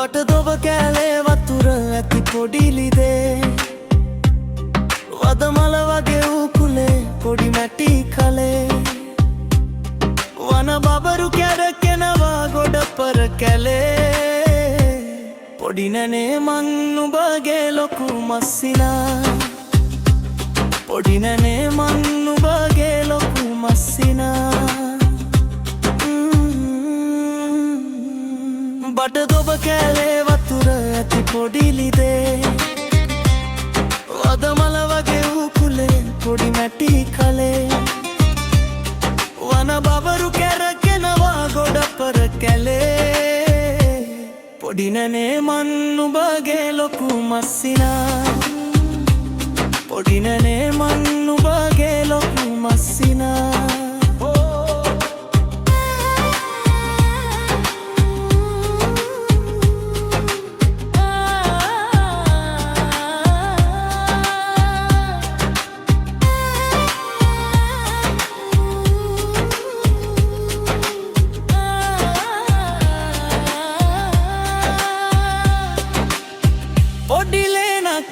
බටදොබ කෑලේ වතුර ඇති පොඩිලිදේ වදමල වගේ උකුලේ පොඩි මැටි කලේ වන බබරු කැරකෙනවා ගොඩ පර කැලේ පොඩි නැනේ මං නුඹගේ ලොකු මස්සිනා පොඩි නැනේ මං නුඹගේ ලොකු මස්සිනා බටදොබ කෑලේ වතුර ඇති පොඩිලිදේ වදමල වගේ උකුලේ පොඩි මැටි කලේ වන බබරු කැරකෙනවා ගොඩ පර කැලේ පොඩි නැනේ මං නුඹගේ ලොකු මස්සිනා පොඩි නැනේ මං නුඹගේ ලොකු මස්සිනා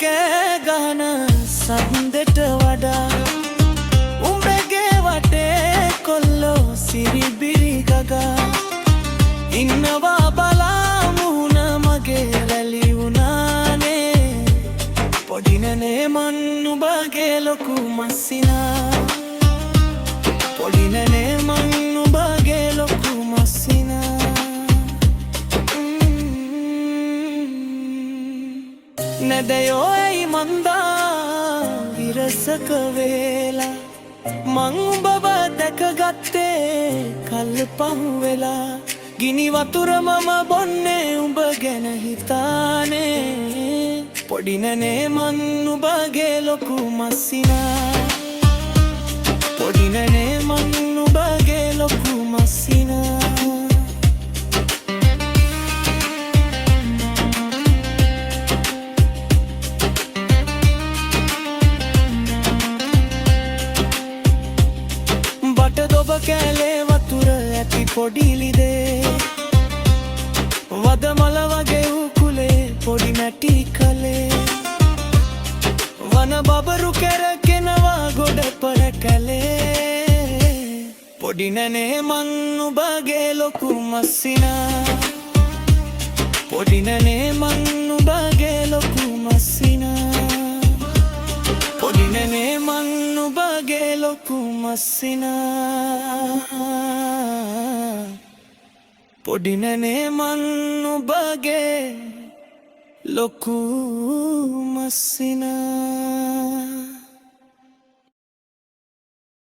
කෑ ගහන සන්දෙට වඩා උඹගේ වටේ කොල්ලෝ සිරිබිරි ගගා ඉන්නවා බලා මුහුණ මගේ රැලි වුණානේ පොඩි නැනේ මං නුඹගේ ලොකු මස්සිනා පොඩි නැනේ මං නුඹගේ ලොකු මස්සිනා නැදයෝ ඇයි මන්දා විරසක වේලා මං උඹව දැකගත්තේ කල් පහුවෙලා ගිනි වතුර මම බොන්නේ උඹ ගැන හිතානේ පොඩි නැනේ මං උඹගේ ලොකු මස්සිනා පොඩි නැනේ මං උඹගේ ලොකු මස්සිනා බටදොබ කෑලේ වතුර ඇති පොඩිලිදේ වදමල වගේ උකුලේ පොඩි මැටි කලේ වන බබරු කැරකෙනවා ගොඩ පර කැලේ පොඩි නැනේ මං නුඹගේ ලොකු මස්සිනා පොඩි නැනේ මං නුඹගේ ලොකු මස්සිනා පොඩි නැනේ මං නුඹගේ ලොකු මස්සිනා පොඩි නැනේ මං නුඹගේ ලොකු මස්සිනා